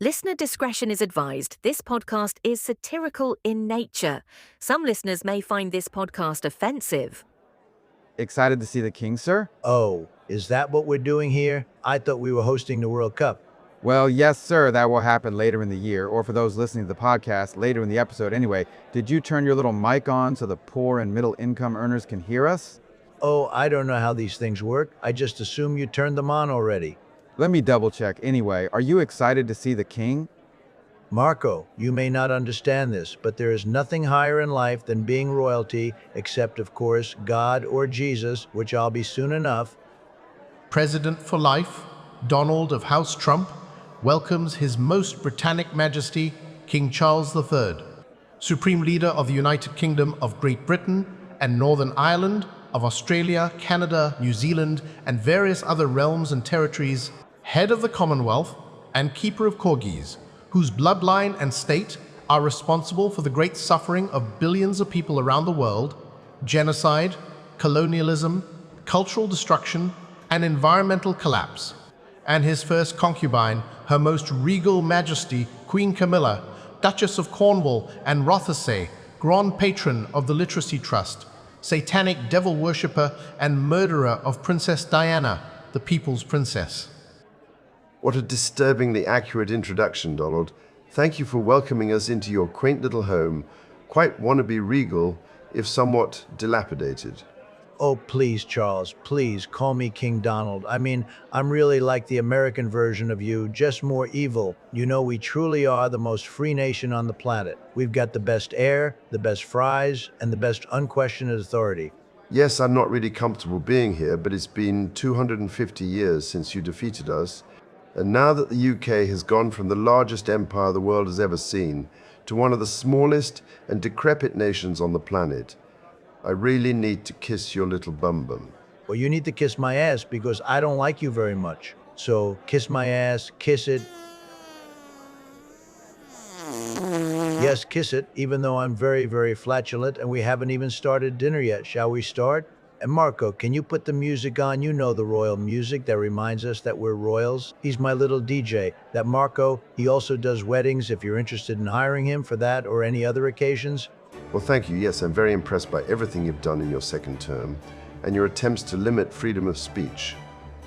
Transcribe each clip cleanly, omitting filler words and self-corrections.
Listener discretion is advised. This podcast is satirical in nature. Some listeners may find this podcast offensive. Excited to see the king, sir? Oh, is that what we're doing here? I thought we were hosting the World Cup. Well, yes, sir. That will happen later in the year, or for those listening to the podcast, later in the episode. Anyway, did you turn your little mic on so the poor and middle income earners can hear us? Oh, I don't know how these things work. I just assume you turned them on already. Let me double check. Anyway, are you excited to see the king? Marco, you may not understand this, but there is nothing higher in life than being royalty, except, of course, God or Jesus, which I'll be soon enough. President for life, Donald of House Trump, welcomes His Most Britannic Majesty, King Charles III, Supreme Leader of the United Kingdom of Great Britain and Northern Ireland, of Australia, Canada, New Zealand, and various other realms and territories, head of the Commonwealth, and keeper of corgis, whose bloodline and state are responsible for the great suffering of billions of people around the world, genocide, colonialism, cultural destruction, and environmental collapse, and his first concubine, Her Most Regal Majesty, Queen Camilla, Duchess of Cornwall and Rothesay, Grand Patron of the Literacy Trust, satanic devil worshipper and murderer of Princess Diana, the People's Princess. What a disturbingly accurate introduction, Donald. Thank you for welcoming us into your quaint little home, quite wannabe regal, if somewhat dilapidated. Oh, please, Charles, please call me King Donald. I mean, I'm really like the American version of you, just more evil. You know, we truly are the most free nation on the planet. We've got the best air, the best fries, and the best unquestioned authority. Yes, I'm not really comfortable being here, but it's been 250 years since you defeated us. And now that the UK has gone from the largest empire the world has ever seen to one of the smallest and decrepit nations on the planet, I really need to kiss your little bum-bum. Well, you need to kiss my ass because I don't like you very much. So kiss my ass, kiss it. Yes, kiss it, even though I'm very, very flatulent and we haven't even started dinner yet. Shall we start? And Marco, can you put the music on? You know, the royal music that reminds us that we're royals. He's my little DJ. That Marco, he also does weddings if you're interested in hiring him for that or any other occasions. Well, thank you. Yes, I'm very impressed by everything you've done in your second term and your attempts to limit freedom of speech.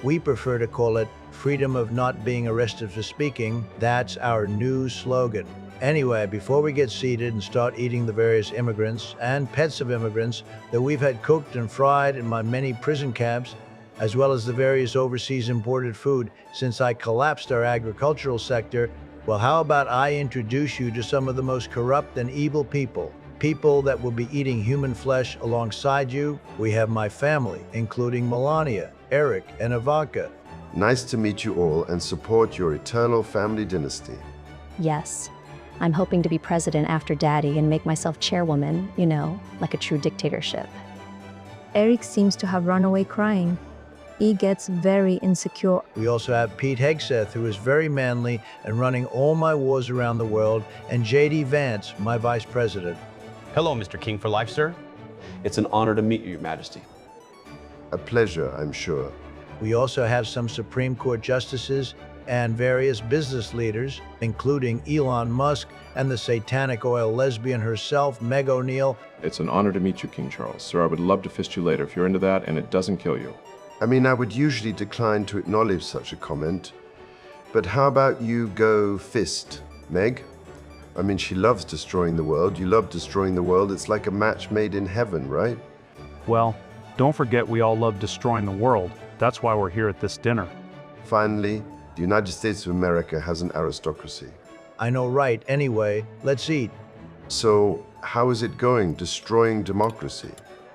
We prefer to call it freedom of not being arrested for speaking. That's our new slogan. Anyway, before we get seated and start eating the various immigrants and pets of immigrants that we've had cooked and fried in my many prison camps, as well as the various overseas imported food since I collapsed our agricultural sector, well, how about I introduce you to some of the most corrupt and evil people? People that will be eating human flesh alongside you. We have my family, including Melania, Eric, and Ivanka. Nice to meet you all and support your eternal family dynasty. Yes, I'm hoping to be president after Daddy and make myself chairwoman, you know, like a true dictatorship. Eric seems to have run away crying. He gets very insecure. We also have Pete Hegseth, who is very manly and running all my wars around the world, and J.D. Vance, my vice president. Hello, Mr. King for life, sir. It's an honor to meet you, Your Majesty. A pleasure, I'm sure. We also have some Supreme Court justices and various business leaders, including Elon Musk and the satanic oil lesbian herself, Meg O'Neill. It's an honor to meet you, King Charles. Sir, I would love to fist you later if you're into that and it doesn't kill you. I mean, I would usually decline to acknowledge such a comment, but how about you go fist, Meg? I mean, she loves destroying the world. You love destroying the world. It's like a match made in heaven, right? Well, don't forget we all love destroying the world. That's why we're here at this dinner. Finally, the United States of America has an aristocracy. I know, right? Anyway, let's eat. So, how is it going, destroying democracy?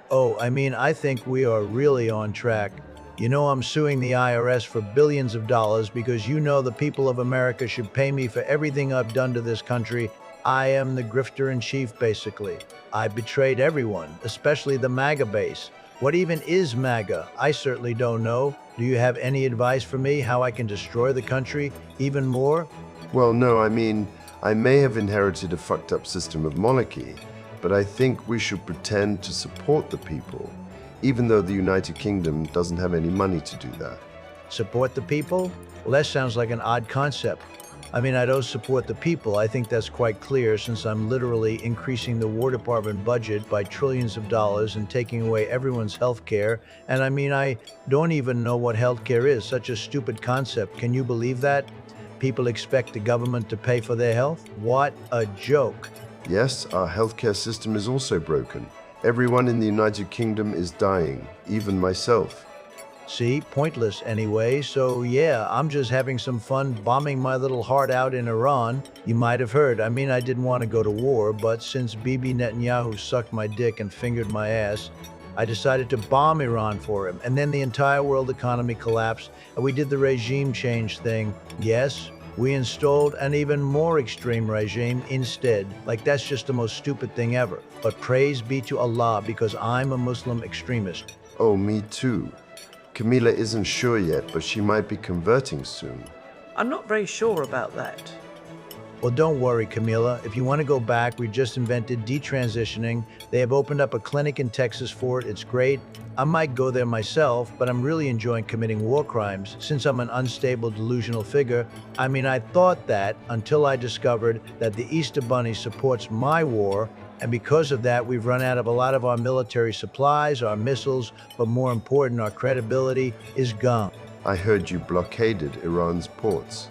Oh, I mean, I think we are really on track. You know, I'm suing the IRS for billions of dollars because you know the people of America should pay me for everything I've done to this country. I am the grifter in chief, basically. I betrayed everyone, especially the MAGA base. What even is MAGA? I certainly don't know. Do you have any advice for me how I can destroy the country even more? Well, no, I mean, I may have inherited a fucked up system of monarchy, but I think we should pretend to support the people, even though the United Kingdom doesn't have any money to do that. Support the people? Well, that sounds like an odd concept. I mean, I don't support the people. I think that's quite clear since I'm literally increasing the War Department budget by trillions of dollars and taking away everyone's health care. And I mean, I don't even know what health care is. Such a stupid concept. Can you believe that? People expect the government to pay for their health? What a joke. Yes, our healthcare system is also broken. Everyone in the United Kingdom is dying, even myself. See, pointless anyway, so yeah, I'm just having some fun bombing my little heart out in Iran. You might have heard, I mean, I didn't want to go to war, but since Bibi Netanyahu sucked my dick and fingered my ass, I decided to bomb Iran for him. And then the entire world economy collapsed, and we did the regime change thing. Yes, we installed an even more extreme regime instead. Like, that's just the most stupid thing ever. But praise be to Allah, because I'm a Muslim extremist. Oh, me too. Camila isn't sure yet, but she might be converting soon. I'm not very sure about that. Well, don't worry, Camila. If you want to go back, we just invented detransitioning. They have opened up a clinic in Texas for it. It's great. I might go there myself, but I'm really enjoying committing war crimes since I'm an unstable, delusional figure. I mean, I thought that until I discovered that the Easter Bunny supports my war. And because of that, we've run out of a lot of our military supplies, our missiles, but more important, our credibility is gone. I heard you blockaded Iran's ports.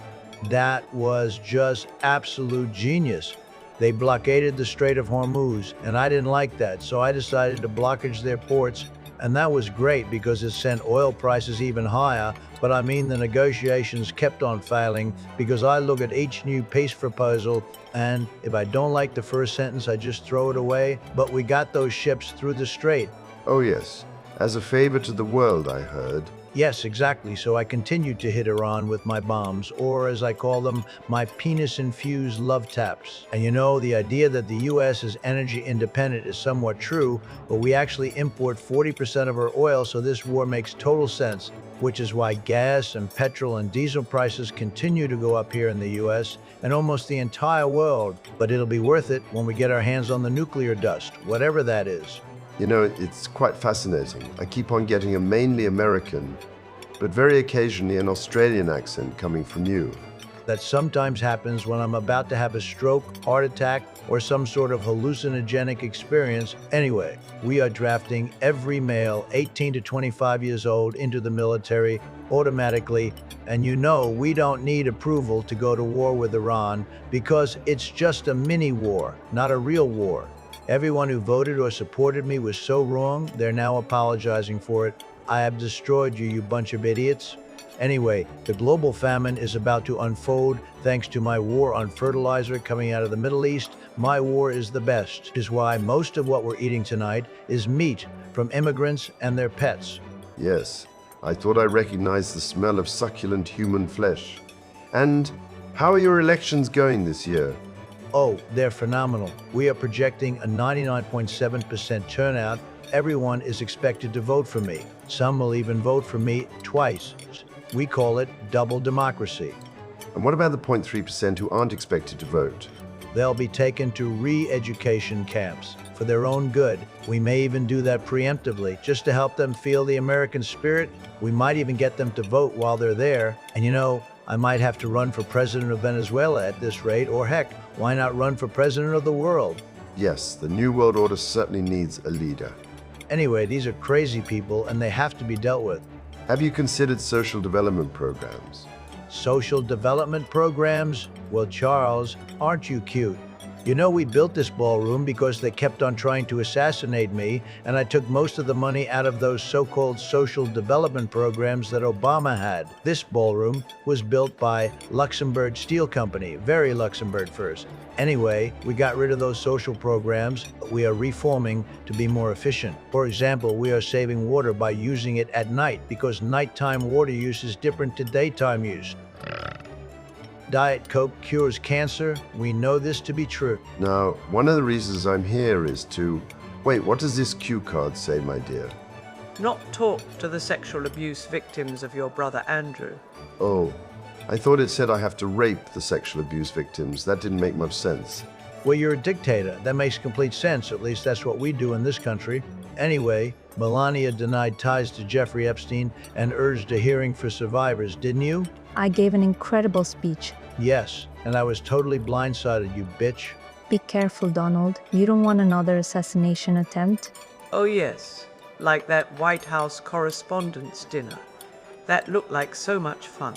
That was just absolute genius. They blockaded the Strait of Hormuz, and I didn't like that, so I decided to blockage their ports, and that was great because it sent oil prices even higher. But I mean, the negotiations kept on failing because I look at each new peace proposal, and if I don't like the first sentence, I just throw it away. But we got those ships through the strait. Oh yes, as a favor to the world, I heard. Yes, exactly. So I continued to hit Iran with my bombs, or as I call them, my penis-infused love taps. And you know, the idea that the U.S. is energy independent is somewhat true, but we actually import 40% of our oil, so this war makes total sense, which is why gas and petrol and diesel prices continue to go up here in the U.S. and almost the entire world. But it'll be worth it when we get our hands on the nuclear dust, whatever that is. You know, it's quite fascinating. I keep on getting a mainly American, but very occasionally an Australian accent coming from you. That sometimes happens when I'm about to have a stroke, heart attack, or some sort of hallucinogenic experience. Anyway, we are drafting every male 18 to 25 years old into the military automatically. And you know, we don't need approval to go to war with Iran because it's just a mini war, not a real war. Everyone who voted or supported me was so wrong, they're now apologizing for it. I have destroyed you, you bunch of idiots. Anyway, the global famine is about to unfold thanks to my war on fertilizer coming out of the Middle East. My war is the best, which is why most of what we're eating tonight is meat from immigrants and their pets. Yes, I thought I recognized the smell of succulent human flesh. And how are your elections going this year? Oh, they're phenomenal. We are projecting a 99.7% turnout. Everyone is expected to vote for me. Some will even vote for me twice. We call it double democracy. And what about the 0.3% who aren't expected to vote? They'll be taken to re-education camps for their own good. We may even do that preemptively, just to help them feel the American spirit. We might even get them to vote while they're there. And you know, I might have to run for president of Venezuela at this rate, or heck, why not run for president of the world? Yes, the New World Order certainly needs a leader. Anyway, these are crazy people and they have to be dealt with. Have you considered social development programs? Social development programs? Well, Charles, aren't you cute? You know, we built this ballroom because they kept on trying to assassinate me, and I took most of the money out of those so-called social development programs that Obama had. This ballroom was built by Luxembourg Steel Company, very Luxembourg first. Anyway, we got rid of those social programs, but we are reforming to be more efficient. For example, we are saving water by using it at night because nighttime water use is different to daytime use. Diet Coke cures cancer. We know this to be true. Now, one of the reasons I'm here is to... Wait, what does this cue card say, my dear? Not talk to the sexual abuse victims of your brother Andrew. Oh, I thought it said I have to rape the sexual abuse victims. That didn't make much sense. Well, you're a dictator. That makes complete sense. At least that's what we do in this country. Anyway, Melania denied ties to Jeffrey Epstein and urged a hearing for survivors, didn't you? I gave an incredible speech. Yes, and I was totally blindsided, you bitch. Be careful, Donald. You don't want another assassination attempt. Oh yes, like that White House Correspondents' Dinner. That looked like so much fun.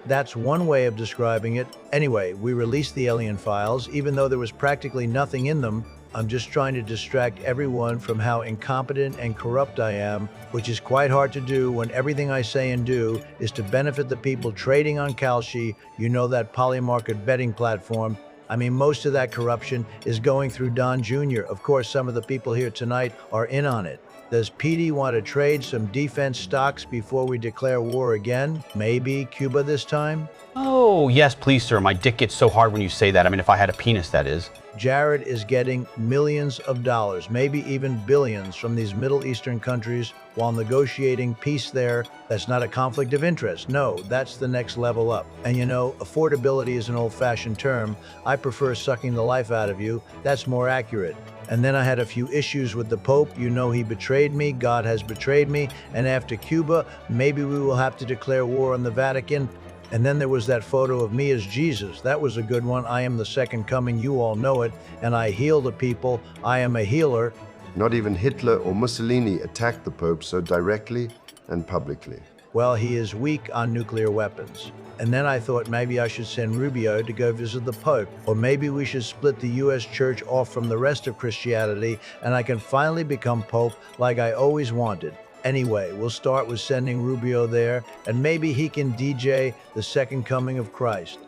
That's one way of describing it. Anyway, we released the alien files, even though there was practically nothing in them. I'm just trying to distract everyone from how incompetent and corrupt I am, which is quite hard to do when everything I say and do is to benefit the people trading on Kalshi, you know, that polymarket betting platform. I mean, most of that corruption is going through Don Jr. Of course, some of the people here tonight are in on it. Does Petey want to trade some defense stocks before we declare war again? Maybe Cuba this time? Oh, yes, please, sir. My dick gets so hard when you say that. I mean, if I had a penis, that is. Jared is getting millions of dollars, maybe even billions, from these Middle Eastern countries while negotiating peace there. That's not a conflict of interest. No, that's the next level up. And you know, affordability is an old-fashioned term. I prefer sucking the life out of you. That's more accurate. And then I had a few issues with the Pope. You know, he betrayed me. God has betrayed me. And after Cuba, maybe we will have to declare war on the Vatican. And then there was that photo of me as Jesus. That was a good one. I am the second coming. You all know it. And I heal the people. I am a healer. Not even Hitler or Mussolini attacked the Pope so directly and publicly. Well, he is weak on nuclear weapons. And then I thought maybe I should send Rubio to go visit the Pope. Or maybe we should split the U.S. church off from the rest of Christianity and I can finally become Pope like I always wanted. Anyway, we'll start with sending Rubio there, and maybe he can DJ the second coming of Christ.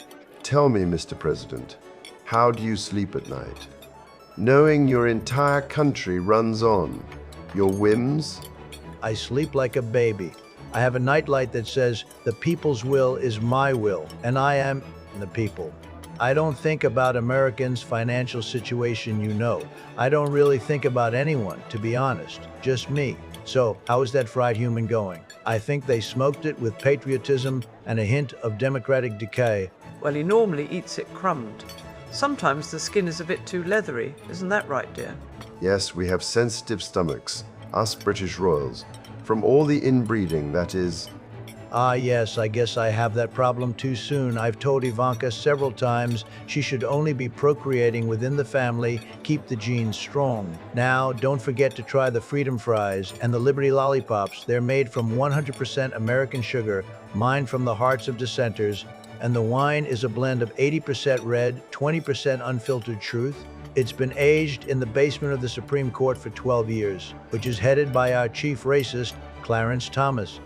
Tell me, Mr. President, how do you sleep at night? Knowing your entire country runs on your whims? I sleep like a baby. I have a nightlight that says, the people's will is my will, and I am the people. I don't think about Americans' financial situation, you know. I don't really think about anyone, to be honest, just me. So, how is that fried human going? I think they smoked it with patriotism and a hint of democratic decay. Well, he normally eats it crumbed. Sometimes the skin is a bit too leathery, isn't that right, dear? Yes, we have sensitive stomachs, us British royals. From all the inbreeding, that is. Ah, yes, I guess I have that problem too soon. I've told Ivanka several times she should only be procreating within the family, keep the genes strong. Now, don't forget to try the Freedom Fries and the Liberty Lollipops. They're made from 100% American sugar, mined from the hearts of dissenters, and the wine is a blend of 80% red, 20% unfiltered truth. It's been aged in the basement of the Supreme Court for 12 years, which is headed by our chief racist, Clarence Thomas.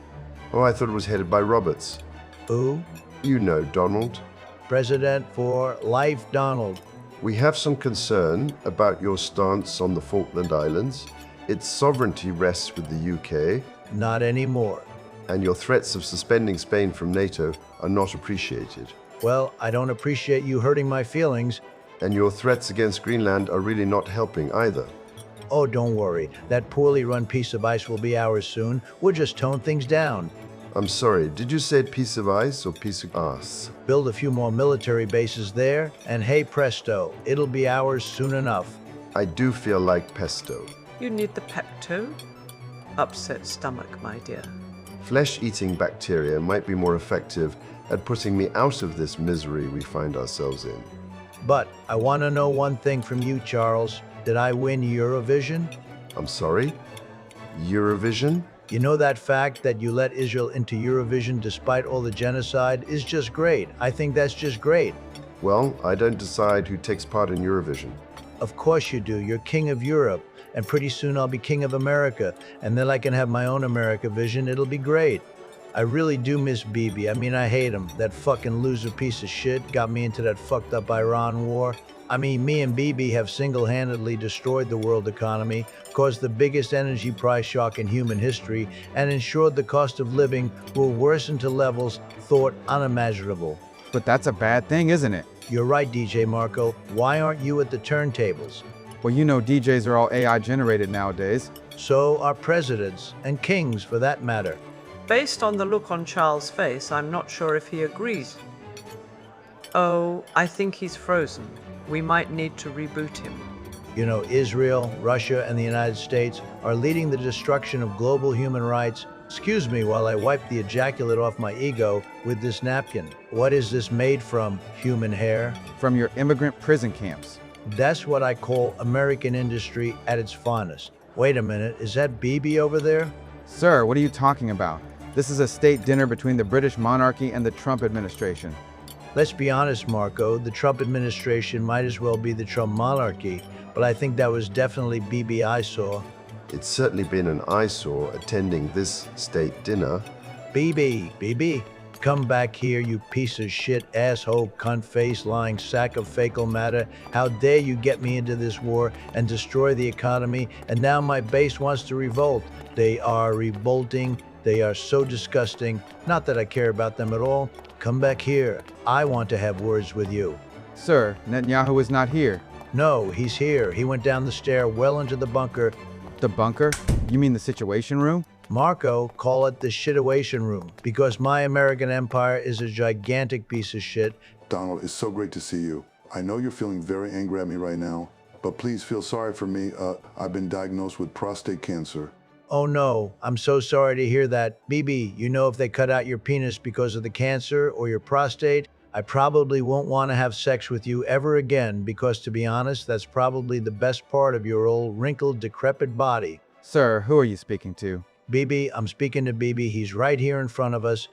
Oh, I thought it was headed by Roberts. Who? You know, Donald. President for life, Donald. We have some concern about your stance on the Falkland Islands. Its sovereignty rests with the UK. Not anymore. And your threats of suspending Spain from NATO are not appreciated. Well, I don't appreciate you hurting my feelings. And your threats against Greenland are really not helping either. Oh, don't worry. That poorly run piece of ice will be ours soon. We'll just tone things down. I'm sorry, did you say piece of ice or piece of ass? Build a few more military bases there, and hey presto, it'll be ours soon enough. I do feel like pesto. You need the Pepto? Upset stomach, my dear. Flesh-eating bacteria might be more effective at putting me out of this misery we find ourselves in. But I want to know one thing from you, Charles. Did I win Eurovision? I'm sorry? Eurovision? You know that fact that you let Israel into Eurovision despite all the genocide is just great. I think that's just great. Well, I don't decide who takes part in Eurovision. Of course you do. You're king of Europe. And pretty soon I'll be king of America. And then I can have my own America vision. It'll be great. I really do miss Bibi. I mean, I hate him. That fucking loser piece of shit got me into that fucked up Iran war. I mean, me and Bibi have single-handedly destroyed the world economy, caused the biggest energy price shock in human history, and ensured the cost of living will worsen to levels thought unimaginable. But that's a bad thing, isn't it? You're right, DJ Marco. Why aren't you at the turntables? Well, you know DJs are all AI generated nowadays. So are presidents, and kings for that matter. Based on the look on Charles' face, I'm not sure if he agrees. Oh, I think he's frozen. We might need to reboot him. You know, Israel, Russia, and the United States are leading the destruction of global human rights, Excuse me while I wipe the ejaculate off my ego with this napkin. What is this made from? Human hair? From your immigrant prison camps. That's what I call American industry at its finest. Wait a minute, is that BB over there? Sir, what are you talking about? This is a state dinner between the British monarchy and the Trump administration. Let's be honest, Marco, the Trump administration might as well be the Trump monarchy, but I think that was definitely BB I saw. It's certainly been an eyesore attending this state dinner. BB, come back here, you piece of shit, asshole, cunt-face, lying sack of fecal matter. How dare you get me into this war and destroy the economy, and now my base wants to revolt. They are revolting. They are so disgusting. Not that I care about them at all. Come back here. I want to have words with you. Sir, Netanyahu is not here. No, he's here. He went down the stair well into the bunker. The bunker? You mean the Situation Room? Marco, call it the shitawation room, because my American empire is a gigantic piece of shit. Donald, it's so great to see you. I know you're feeling very angry at me right now, but please feel sorry for me. I've been diagnosed with prostate cancer. Oh no, I'm so sorry to hear that. BB, you know if they cut out your penis because of the cancer or your prostate, I probably won't want to have sex with you ever again because, to be honest, that's probably the best part of your old wrinkled, decrepit body. Sir, who are you speaking to? BB, I'm speaking to BB. He's right here in front of us.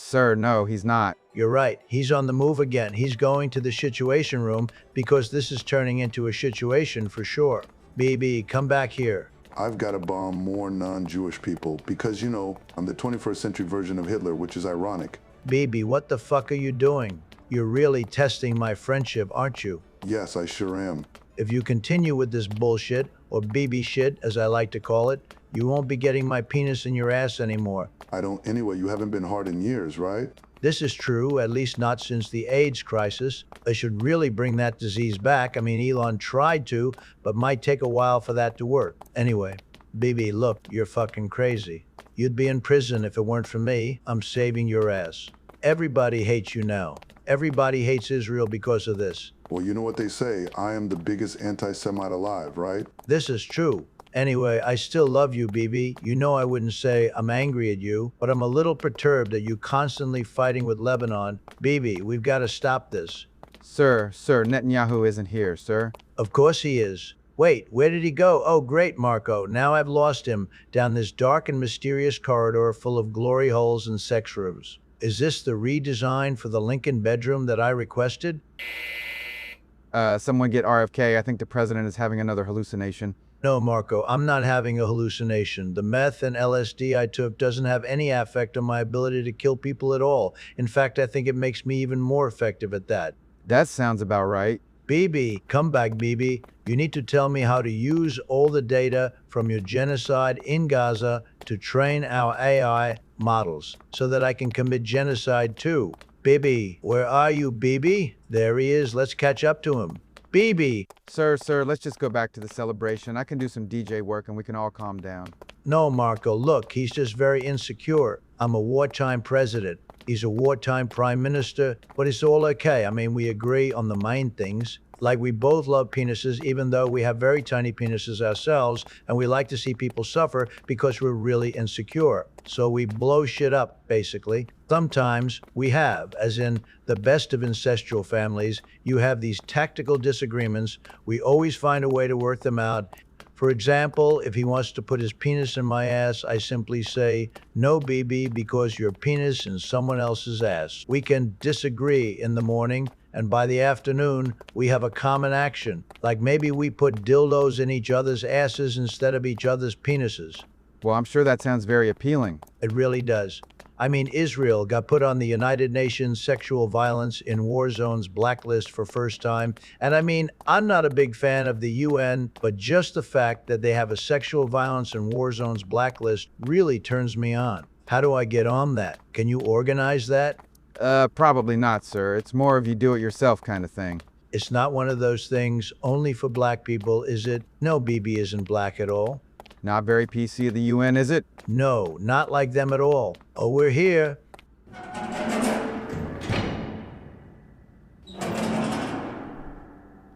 Sir, no, he's not. You're right. He's on the move again. He's going to the situation room because this is turning into a situation for sure. BB, come back here. I've got to bomb more non-Jewish people because, you know, I'm the 21st century version of Hitler, which is ironic. BB, what the fuck are you doing? You're really testing my friendship, aren't you? Yes, I sure am. If you continue with this bullshit, or BB shit, as I like to call it, you won't be getting my penis in your ass anymore. I don't anyway. You haven't been hard in years, right? This is true, at least not since the AIDS crisis. They should really bring that disease back. I mean, Elon tried to, but might take a while for that to work. Anyway, BB, look, you're fucking crazy. You'd be in prison if it weren't for me. I'm saving your ass. Everybody hates you now. Everybody hates Israel because of this. Well, you know what they say. I am the biggest anti-Semite alive, right? This is true. Anyway, I still love you, BB. You know I wouldn't say I'm angry at you, but I'm a little perturbed that you constantly fighting with Lebanon. BB, we've got to stop this. Sir, Netanyahu isn't here, sir. Of course he is. Wait, where did he go? Oh, great, Marco. Now I've lost him down this dark and mysterious corridor full of glory holes and sex rooms. Is this the redesign for the Lincoln bedroom that I requested? Someone get RFK. I think the president is having another hallucination. No, Marco, I'm not having a hallucination. The meth and LSD I took doesn't have any effect on my ability to kill people at all. In fact, I think it makes me even more effective at that. That sounds about right. BB, come back, BB. You need to tell me how to use all the data from your genocide in Gaza to train our AI models so that I can commit genocide too. BB, where are you, BB? There he is. Let's catch up to him. BB. Sir, let's just go back to the celebration. I can do some DJ work and we can all calm down. No, Marco, look, he's just very insecure. I'm a wartime president. He's a wartime prime minister, but it's all okay. I mean, we agree on the main things. Like we both love penises, even though we have very tiny penises ourselves, and we like to see people suffer because we're really insecure. So we blow shit up, basically. Sometimes we have, as in the best of incestual families, you have these tactical disagreements. We always find a way to work them out. For example, if he wants to put his penis in my ass, I simply say, no, BB, because your penis in someone else's ass. We can disagree in the morning, and by the afternoon, we have a common action. Like maybe we put dildos in each other's asses instead of each other's penises. Well, I'm sure that sounds very appealing. It really does. I mean, Israel got put on the United Nations Sexual Violence in War Zones blacklist for first time. And I mean, I'm not a big fan of the UN, but just the fact that they have a Sexual Violence in War Zones blacklist really turns me on. How do I get on that? Can you organize that? Probably not, sir. It's more of you do it yourself kind of thing. It's not one of those things only for black people, is it? No, BB isn't black at all. Not very PC of the UN, is it? No, not like them at all. Oh, we're here.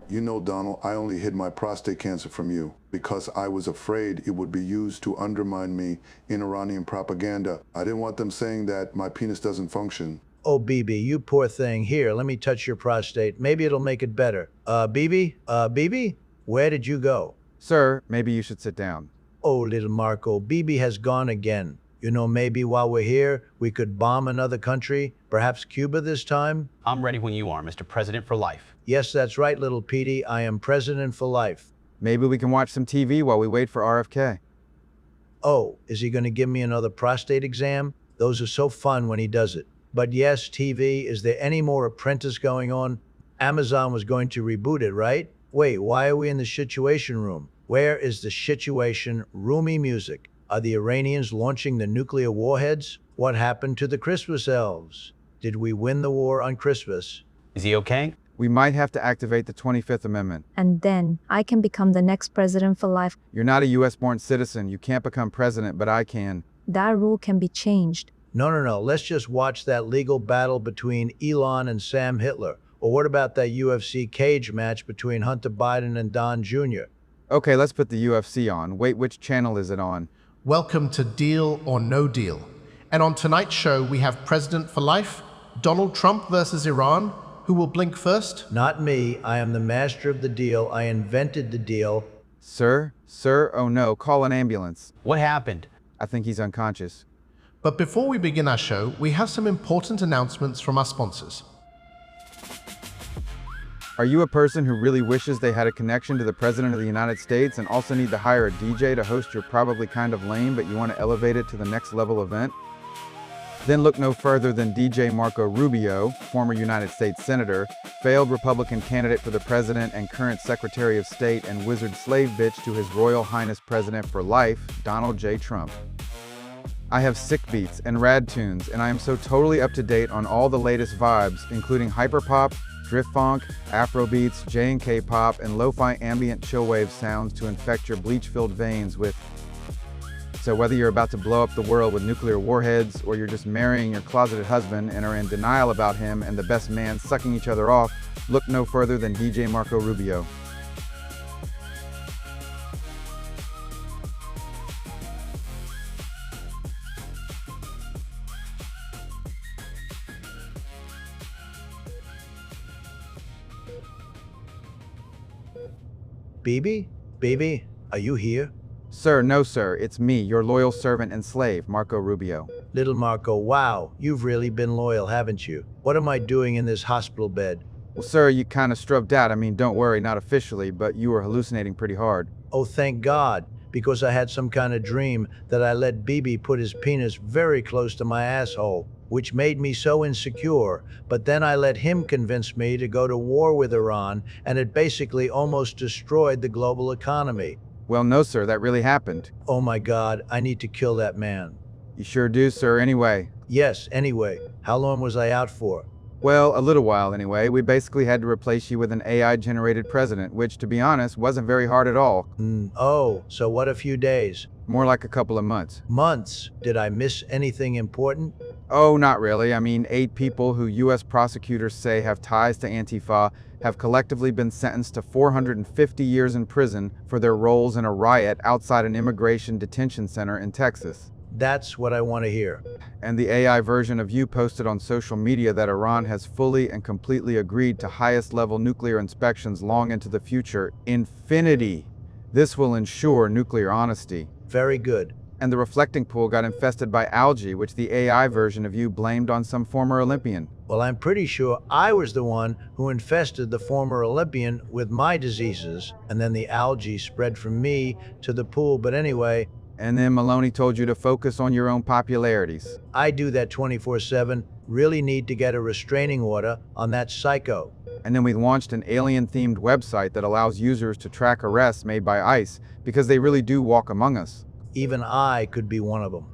You You know, Donald, I only hid my prostate cancer from you because I was afraid it would be used to undermine me in Iranian propaganda. I didn't want them saying that my penis doesn't function. Oh, BB, you poor thing. Here, let me touch your prostate. Maybe it'll make it better. BB, where did you go? Sir, maybe you should sit down. Oh, little Marco, BB has gone again. You know, maybe while we're here, we could bomb another country, perhaps Cuba this time? I'm ready when you are, Mr. President for life. Yes, that's right, little Petey. I am president for life. Maybe we can watch some TV while we wait for RFK. Oh, is he going to give me another prostate exam? Those are so fun when he does it. But yes, TV, is there any more Apprentice going on? Amazon was going to reboot it, right? Wait, why are we in the situation room? Where is the situation roomy music? Are the Iranians launching the nuclear warheads? What happened to the Christmas elves? Did we win the war on Christmas? Is he okay? We might have to activate the 25th Amendment. And then I can become the next president for life. You're not a US-born citizen. You can't become president, but I can. That rule can be changed. No. Let's just watch that legal battle between Elon and Sam Hitler. Or what about that UFC cage match between Hunter Biden and Don Jr.? Okay, let's put the UFC on. Wait, which channel is it on? Welcome to Deal or No Deal. And on tonight's show, we have President for Life, Donald Trump versus Iran. Who will blink first? Not me. I am the master of the deal. I invented the deal. Sir, oh no, call an ambulance. What happened? I think he's unconscious. But before we begin our show, we have some important announcements from our sponsors. Are you a person who really wishes they had a connection to the President of the United States and also need to hire a DJ to host your probably kind of lame but you want to elevate it to the next level event? Then look no further than DJ Marco Rubio, former United States Senator, failed Republican candidate for the President and current Secretary of State and wizard slave bitch to His Royal Highness President for life, Donald J. Trump. I have sick beats and rad tunes, and I am so totally up to date on all the latest vibes, including hyperpop, drift funk, Afrobeats, J&K pop, and lo-fi ambient chillwave sounds to infect your bleach-filled veins with. So whether you're about to blow up the world with nuclear warheads, or you're just marrying your closeted husband and are in denial about him and the best man sucking each other off, look no further than DJ Marco Rubio. BB, are you here? Sir, no sir, it's me, your loyal servant and slave, Marco Rubio. Little Marco, wow, you've really been loyal, haven't you? What am I doing in this hospital bed? Well, sir, you kind of strubbed out. I mean, don't worry, not officially, but you were hallucinating pretty hard. Oh, thank God, because I had some kind of dream that I let BB put his penis very close to my asshole, which made me so insecure. But then I let him convince me to go to war with Iran, and it basically almost destroyed the global economy. Well, no, sir, that really happened. Oh my God, I need to kill that man. You sure do, sir, anyway. Yes, anyway. How long was I out for? Well, a little while anyway. We basically had to replace you with an AI-generated president, which, to be honest, wasn't very hard at all. Oh, so what a few days? More like a couple of months. Months? Did I miss anything important? Oh, not really. I mean, 8 people who U.S. prosecutors say have ties to Antifa have collectively been sentenced to 450 years in prison for their roles in a riot outside an immigration detention center in Texas. That's what I want to hear. And the AI version of you posted on social media that Iran has fully and completely agreed to highest level nuclear inspections long into the future. Infinity. This will ensure nuclear honesty. Very good. And the reflecting pool got infested by algae, which the AI version of you blamed on some former Olympian. Well, I'm pretty sure I was the one who infested the former Olympian with my diseases, and then the algae spread from me to the pool, but anyway. And then Maloney told you to focus on your own popularities. I do that 24/7. Really need to get a restraining order on that psycho. And then we launched an alien-themed website that allows users to track arrests made by ICE, because they really do walk among us. Even I could be one of them.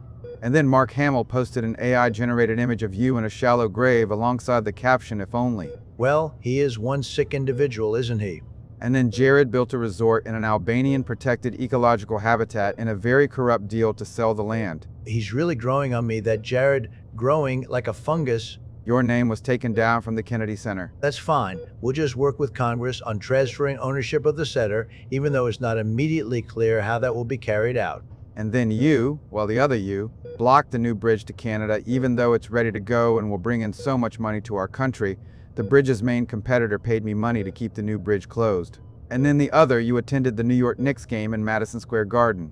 And then Mark Hamill posted an AI-generated image of you in a shallow grave alongside the caption, "If only." Well, he is one sick individual, isn't he? And then Jared built a resort in an Albanian protected ecological habitat in a very corrupt deal to sell the land. He's really growing on me, that Jared, growing like a fungus. Your name was taken down from the Kennedy Center. That's fine. We'll just work with Congress on transferring ownership of the center, even though it's not immediately clear how that will be carried out. And then you, well, the other you, blocked the new bridge to Canada even though it's ready to go and will bring in so much money to our country. The bridge's main competitor paid me money to keep the new bridge closed. And then the other, you attended the New York Knicks game in Madison Square Garden.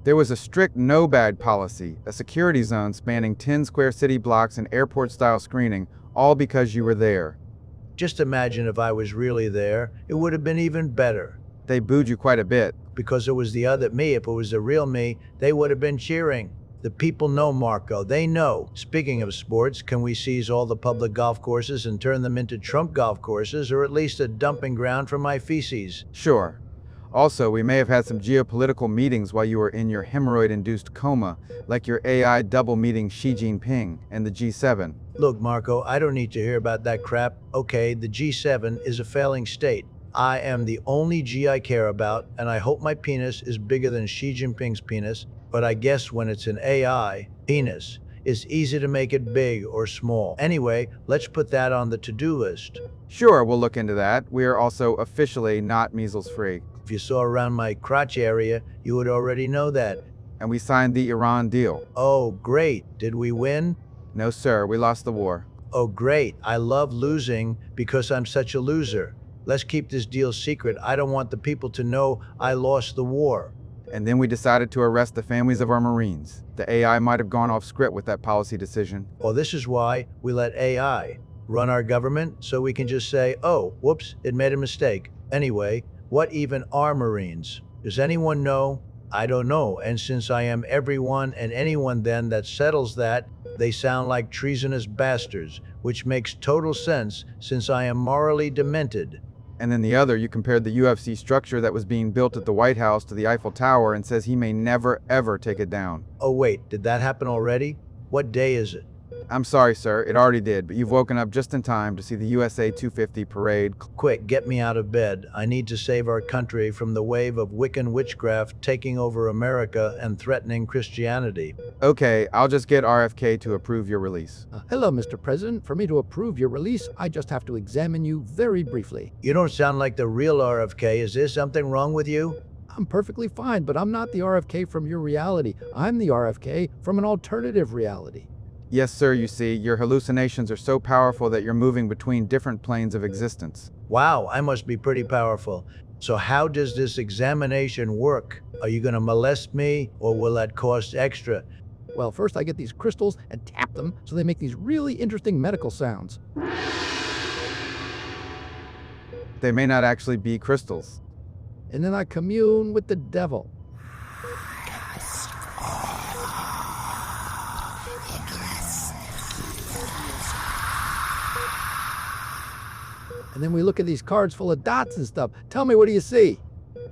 There was a strict no-bag policy, a security zone spanning 10 square city blocks and airport-style screening, all because you were there. Just imagine if I was really there, it would have been even better. They booed you quite a bit. Because it was the other me. If it was the real me, they would have been cheering. The people know, Marco. They know. Speaking of sports, can we seize all the public golf courses and turn them into Trump golf courses, or at least a dumping ground for my feces? Sure. Also, we may have had some geopolitical meetings while you were in your hemorrhoid-induced coma, like your AI double meeting Xi Jinping and the G7. Look, Marco, I don't need to hear about that crap. Okay, the G7 is a failing state. I am the only G I care about, and I hope my penis is bigger than Xi Jinping's penis, but I guess when it's an AI penis, it's easy to make it big or small. Anyway, let's put that on the to-do list. Sure, we'll look into that. We are also officially not measles-free. If you saw around my crotch area, you would already know that. And we signed the Iran deal. Oh, great. Did we win? No, sir, we lost the war. Oh, great. I love losing because I'm such a loser. Let's keep this deal secret. I don't want the people to know I lost the war. And then we decided to arrest the families of our Marines. The AI might have gone off script with that policy decision. Well, this is why we let AI run our government, so we can just say, oh, whoops, it made a mistake. Anyway, what even are Marines? Does anyone know? I don't know. And since I am everyone and anyone then that settles that, they sound like treasonous bastards, which makes total sense since I am morally demented. And then the other, you compared the UFC structure that was being built at the White House to the Eiffel Tower and says he may never, ever take it down. Oh wait, did that happen already? What day is it? I'm sorry, sir, it already did, but you've woken up just in time to see the USA 250 parade. Quick, get me out of bed. I need to save our country from the wave of Wiccan witchcraft taking over America and threatening Christianity. Okay, I'll just get RFK to approve your release. Hello, Mr. President. For me to approve your release, I just have to examine you very briefly. You don't sound like the real RFK. Is there something wrong with you? I'm perfectly fine, but I'm not the RFK from your reality. I'm the RFK from an alternative reality. Yes, sir, you see, your hallucinations are so powerful that you're moving between different planes of existence. Wow, I must be pretty powerful. So how does this examination work? Are you going to molest me, or will that cost extra? Well, first I get these crystals and tap them so they make these really interesting medical sounds. They may not actually be crystals. And then I commune with the devil. And then we look at these cards full of dots and stuff. Tell me, what do you see?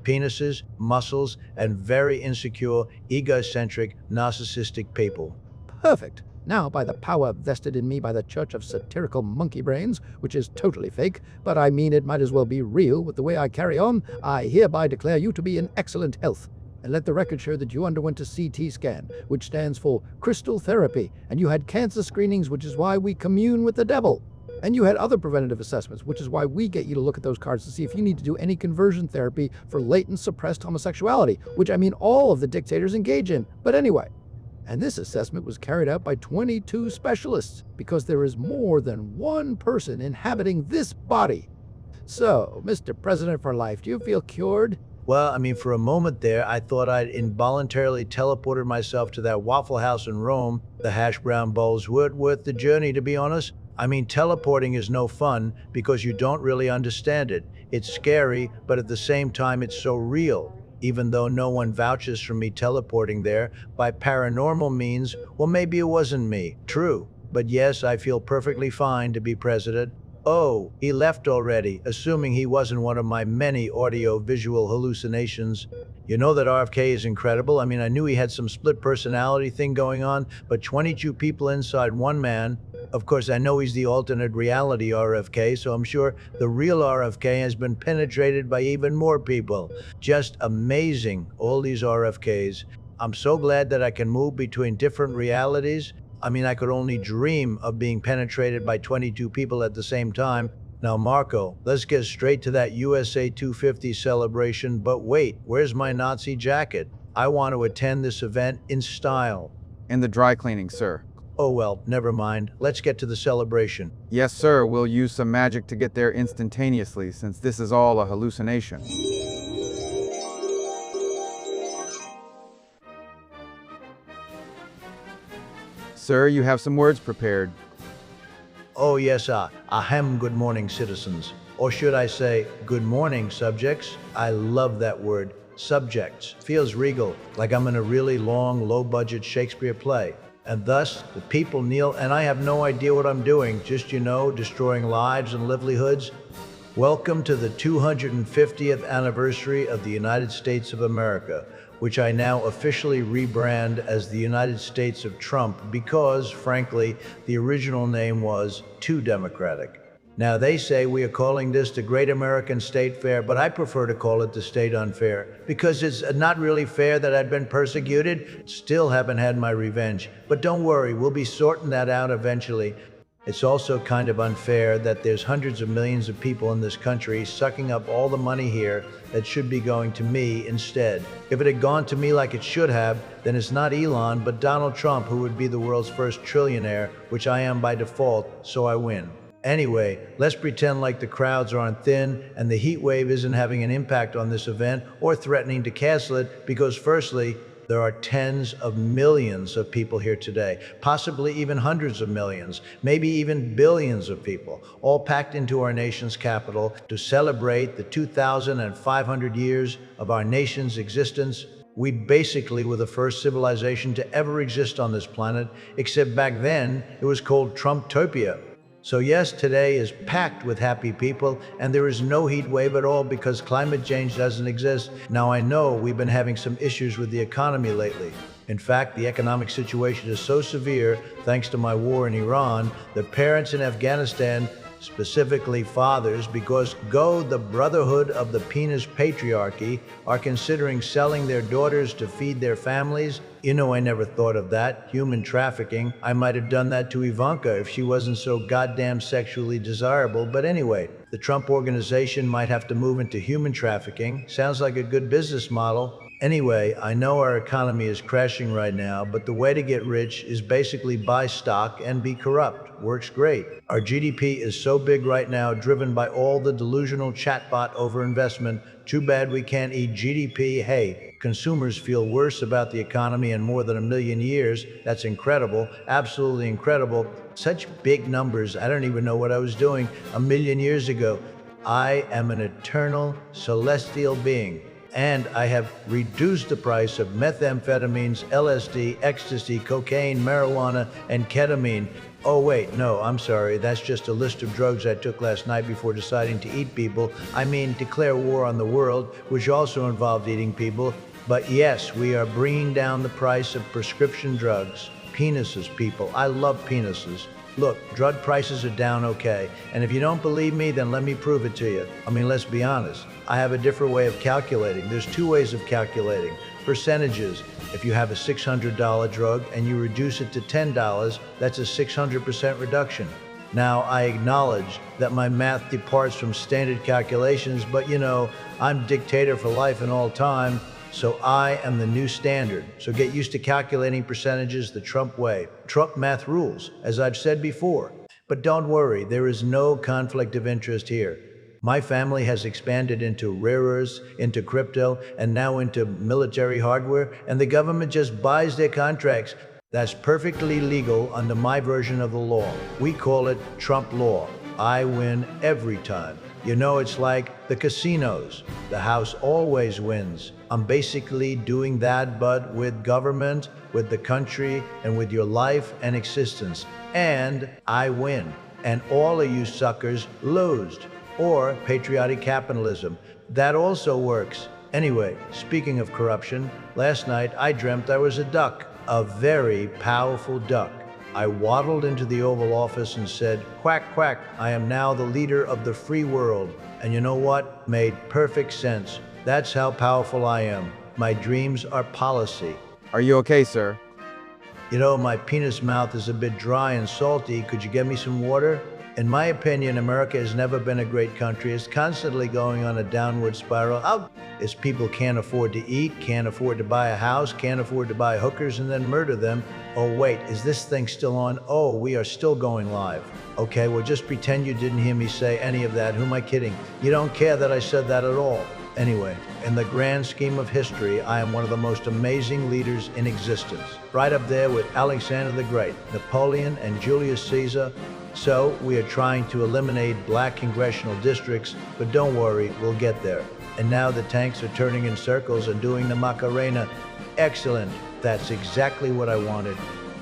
Penises, muscles, and very insecure, egocentric, narcissistic people. Perfect. Now, by the power vested in me by the Church of Satirical Monkey Brains, which is totally fake, but I mean it might as well be real with the way I carry on, I hereby declare you to be in excellent health. And let the record show that you underwent a CT scan, which stands for crystal therapy, and you had cancer screenings, which is why we commune with the devil. And you had other preventative assessments, which is why we get you to look at those cards to see if you need to do any conversion therapy for latent suppressed homosexuality, which I mean all of the dictators engage in. But anyway, and this assessment was carried out by 22 specialists, because there is more than one person inhabiting this body. So, Mr. President for life, do you feel cured? Well, I mean, for a moment there, I thought I'd involuntarily teleported myself to that Waffle House in Rome. The hash brown bowls weren't worth the journey, to be honest. I mean, teleporting is no fun because you don't really understand it. It's scary, but at the same time, it's so real. Even though no one vouches for me teleporting there by paranormal means, well, maybe it wasn't me. True. But yes, I feel perfectly fine to be president. Oh, he left already, assuming he wasn't one of my many audio-visual hallucinations. You know that RFK is incredible. I mean, I knew he had some split personality thing going on, but 22 people inside one man. Of course, I know he's the alternate reality RFK, so I'm sure the real RFK has been penetrated by even more people. Just amazing, all these RFKs. I'm so glad that I can move between different realities. I mean, I could only dream of being penetrated by 22 people at the same time. Now, Marco, let's get straight to that USA 250 celebration, but wait, where's my Nazi jacket? I want to attend this event in style. In the dry cleaning, sir. Oh well, never mind. Let's get to the celebration. Yes, sir, we'll use some magic to get there instantaneously, since this is all a hallucination. Sir, you have some words prepared. Oh yes, ahem, good morning, citizens. Or should I say, good morning, subjects? I love that word, subjects. Feels regal, like I'm in a really long, low-budget Shakespeare play. And thus, the people kneel, and I have no idea what I'm doing, just, destroying lives and livelihoods. Welcome to the 250th anniversary of the United States of America, which I now officially rebrand as the United States of Trump because, frankly, the original name was too democratic. Now, they say we are calling this the Great American State Fair, but I prefer to call it the State Unfair because it's not really fair that I'd been persecuted. Still haven't had my revenge. But don't worry, we'll be sorting that out eventually. It's also kind of unfair that there's hundreds of millions of people in this country sucking up all the money here that should be going to me instead. If it had gone to me like it should have, then it's not Elon, but Donald Trump who would be the world's first trillionaire, which I am by default, so I win. Anyway, let's pretend like the crowds aren't thin and the heat wave isn't having an impact on this event or threatening to cancel it because firstly, there are tens of millions of people here today, possibly even hundreds of millions, maybe even billions of people, all packed into our nation's capital to celebrate the 2,500 years of our nation's existence. We basically were the first civilization to ever exist on this planet, except back then it was called Trumptopia. So yes, today is packed with happy people, and there is no heat wave at all because climate change doesn't exist. Now I know we've been having some issues with the economy lately. In fact, the economic situation is so severe, thanks to my war in Iran, that parents in Afghanistan, specifically fathers, because the brotherhood of the penis patriarchy, are considering selling their daughters to feed their families. I never thought of that. Human trafficking. I might have done that to Ivanka if she wasn't so goddamn sexually desirable. But anyway, the Trump organization might have to move into human trafficking. Sounds like a good business model. Anyway, I know our economy is crashing right now, but the way to get rich is basically buy stock and be corrupt. Works great. Our GDP is so big right now, driven by all the delusional chatbot overinvestment. Too bad we can't eat GDP. Hey, consumers feel worse about the economy in more than a million years. That's incredible. Absolutely incredible. Such big numbers. I don't even know what I was doing a million years ago. I am an eternal celestial being. And I have reduced the price of methamphetamines, LSD, ecstasy, cocaine, marijuana, and ketamine. Oh wait, no, I'm sorry. That's just a list of drugs I took last night before deciding to eat people. I mean, declare war on the world, which also involved eating people. But yes, we are bringing down the price of prescription drugs. Penises, people. I love penises. Look, drug prices are down okay. And if you don't believe me, then let me prove it to you. I mean, let's be honest. I have a different way of calculating. There's two ways of calculating. Percentages. If you have a $600 drug and you reduce it to $10, that's a 600% reduction. Now, I acknowledge that my math departs from standard calculations, but I'm dictator for life and all time. So I am the new standard. So get used to calculating percentages the Trump way. Trump math rules, as I've said before. But don't worry, there is no conflict of interest here. My family has expanded into rare earths, into crypto, and now into military hardware, and the government just buys their contracts. That's perfectly legal under my version of the law. We call it Trump law. I win every time. It's like the casinos. The house always wins. I'm basically doing that, but with government, with the country, and with your life and existence. And I win. And all of you suckers lose. Or patriotic capitalism. That also works. Anyway, speaking of corruption, last night I dreamt I was a duck. A very powerful duck. I waddled into the Oval Office and said, "Quack, quack, I am now the leader of the free world." And you know what? Made perfect sense. That's how powerful I am. My dreams are policy. Are you okay, sir? You know, my penis mouth is a bit dry and salty. Could you get me some water? In my opinion, America has never been a great country. It's constantly going on a downward spiral. As people can't afford to eat, can't afford to buy a house, can't afford to buy hookers and then murder them. Oh wait, is this thing still on? Oh, we are still going live. Okay, well just pretend you didn't hear me say any of that. Who am I kidding? You don't care that I said that at all. Anyway, in the grand scheme of history, I am one of the most amazing leaders in existence. Right up there with Alexander the Great, Napoleon, and Julius Caesar. So we are trying to eliminate black congressional districts, but don't worry, we'll get there. And now the tanks are turning in circles and doing the Macarena. Excellent. That's exactly what I wanted.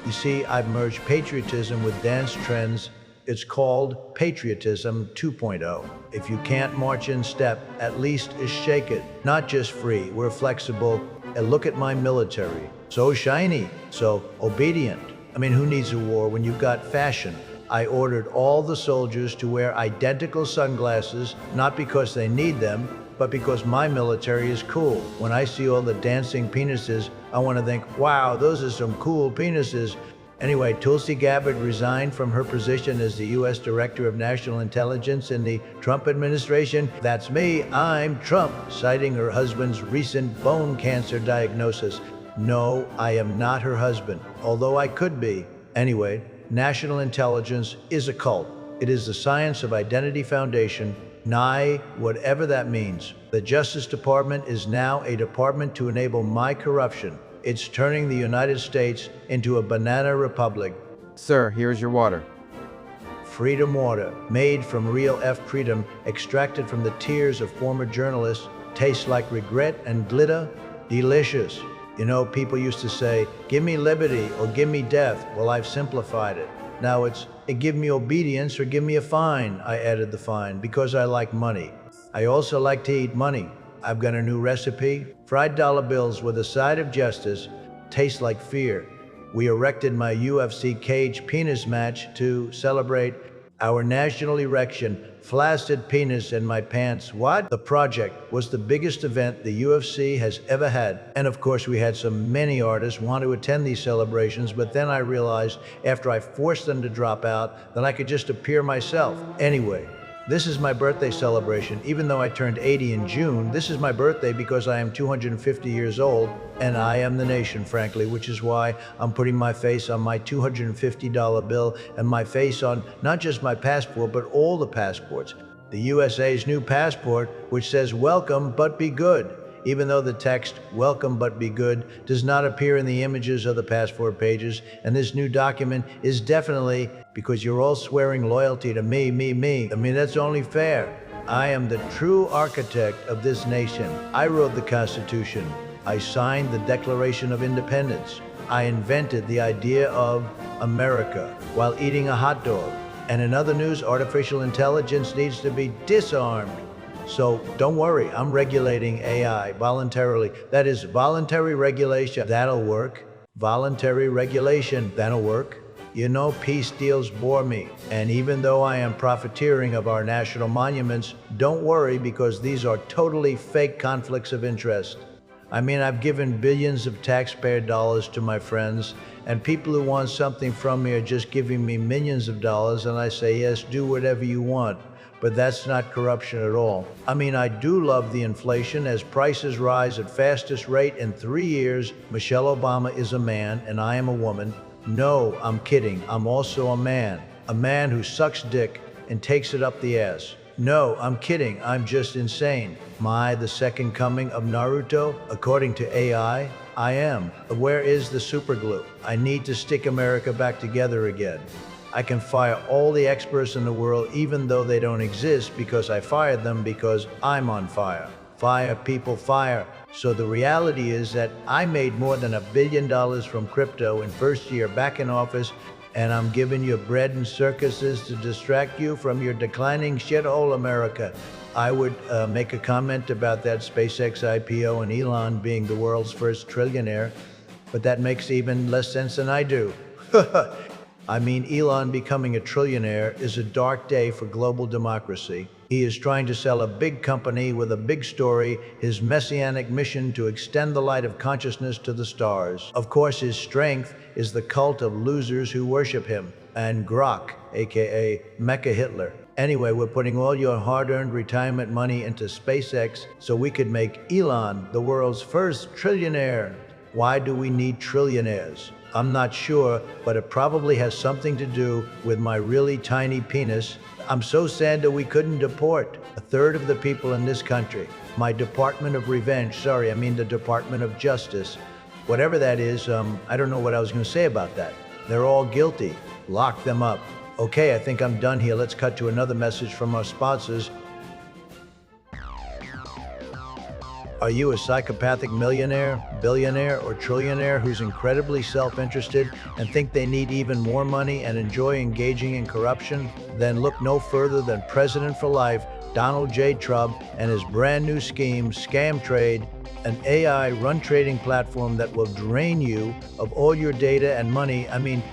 You see, I've merged patriotism with dance trends. It's called Patriotism 2.0. If you can't march in step, at least shake it. Not just free, we're flexible. And look at my military. So shiny, so obedient. I mean, who needs a war when you've got fashion? I ordered all the soldiers to wear identical sunglasses, not because they need them, but because my military is cool. When I see all the dancing penises, I want to think, wow, those are some cool penises. Anyway, Tulsi Gabbard resigned from her position as the U.S. Director of National Intelligence in the Trump administration. That's me, I'm Trump, citing her husband's recent bone cancer diagnosis. No, I am not her husband, although I could be. Anyway, national intelligence is a cult. It is the science of identity foundation, nigh whatever that means. The Justice Department is now a department to enable my corruption. It's turning the United States into a banana republic. Sir, here's your water. Freedom water, made from real freedom, extracted from the tears of former journalists, tastes like regret and glitter. Delicious. You know, people used to say, give me liberty or give me death. Well, I've simplified it. Now it's, give me obedience or give me a fine. I added the fine because I like money. I also like to eat money. I've got a new recipe. Fried dollar bills with a side of justice. Tastes like fear. We erected my UFC cage penis match to celebrate our national erection. Flaccid penis in my pants. What? The project was the biggest event the UFC has ever had. And of course, we had many artists want to attend these celebrations, but then I realized after I forced them to drop out that I could just appear myself. Anyway, this is my birthday celebration. Even though I turned 80 in June, this is my birthday because I am 250 years old and I am the nation, frankly, which is why I'm putting my face on my $250 bill and my face on not just my passport, but all the passports. The USA's new passport, which says welcome but be good, even though the text welcome but be good does not appear in the images of the passport pages. And this new document is definitely because you're all swearing loyalty to me. I mean, that's only fair. I am the true architect of this nation. I wrote the Constitution. I signed the Declaration of Independence. I invented the idea of America while eating a hot dog. And in other news, artificial intelligence needs to be disarmed. So don't worry, I'm regulating AI voluntarily. That is voluntary regulation. That'll work. Voluntary regulation. That'll work. You know, peace deals bore me. And even though I am profiteering of our national monuments, don't worry because these are totally fake conflicts of interest. I mean, I've given billions of taxpayer dollars to my friends, and people who want something from me are just giving me millions of dollars, and I say, yes, do whatever you want. But that's not corruption at all. I mean, I do love the inflation as prices rise at fastest rate in 3 years. Michelle Obama is a man and I am a woman. No, I'm kidding. I'm also a man who sucks dick and takes it up the ass. No, I'm kidding. I'm just insane. Am I the second coming of Naruto? According to AI, I am. Where is the superglue? I need to stick America back together again. I can fire all the experts in the world even though they don't exist because I fired them because I'm on fire. Fire, people, fire. So the reality is that I made more than $1 billion from crypto in first year back in office, and I'm giving you bread and circuses to distract you from your declining shithole America. I would make a comment about that SpaceX IPO and Elon being the world's first trillionaire, but that makes even less sense than I do. I mean, Elon becoming a trillionaire is a dark day for global democracy. He is trying to sell a big company with a big story, his messianic mission to extend the light of consciousness to the stars. Of course, his strength is the cult of losers who worship him, and Grok, aka Mecha Hitler. Anyway, we're putting all your hard-earned retirement money into SpaceX so we could make Elon the world's first trillionaire. Why do we need trillionaires? I'm not sure, but it probably has something to do with my really tiny penis. I'm so sad that we couldn't deport a third of the people in this country. My Department of Revenge, sorry, I mean the Department of Justice. Whatever that is, I don't know what I was going to say about that. They're all guilty. Lock them up. Okay, I think I'm done here. Let's cut to another message from our sponsors. Are you a psychopathic millionaire, billionaire, or trillionaire who's incredibly self-interested and think they need even more money and enjoy engaging in corruption? Then look no further than President for Life, Donald J. Trump, and his brand new scheme, Scam Trade, an AI run trading platform that will drain you of all your data and money,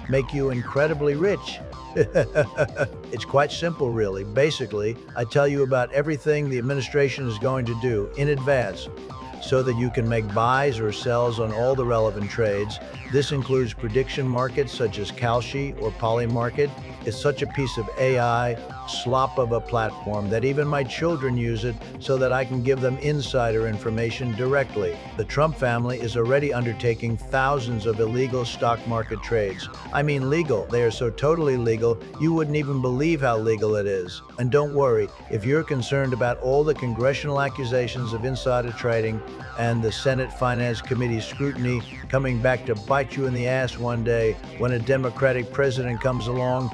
make you incredibly rich. It's quite simple, really. Basically, I tell you about everything the administration is going to do in advance so that you can make buys or sells on all the relevant trades. This includes prediction markets such as Kalshi or Polymarket. It's such a piece of AI slop of a platform that even my children use it so that I can give them insider information directly. The Trump family is already undertaking thousands of illegal stock market trades. I mean legal. They are so totally legal, you wouldn't even believe how legal it is. And don't worry, if you're concerned about all the congressional accusations of insider trading and the Senate Finance Committee scrutiny coming back to bite you in the ass one day when a Democratic president comes along,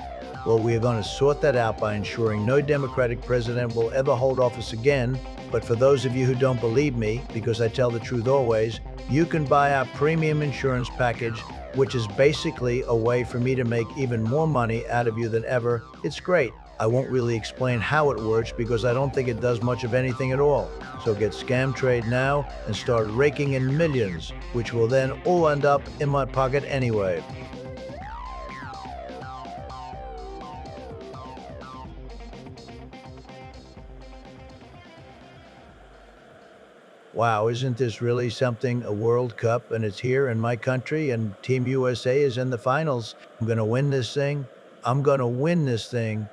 well, we are going to sort that out by ensuring no Democratic president will ever hold office again. But for those of you who don't believe me, because I tell the truth always, you can buy our premium insurance package, which is basically a way for me to make even more money out of you than ever. It's great. I won't really explain how it works because I don't think it does much of anything at all. So get Scam Trade now and start raking in millions, which will then all end up in my pocket anyway. Wow, isn't this really something? A World Cup, and it's here in my country, and Team USA is in the finals. I'm going to win this thing. I'm going to win this thing.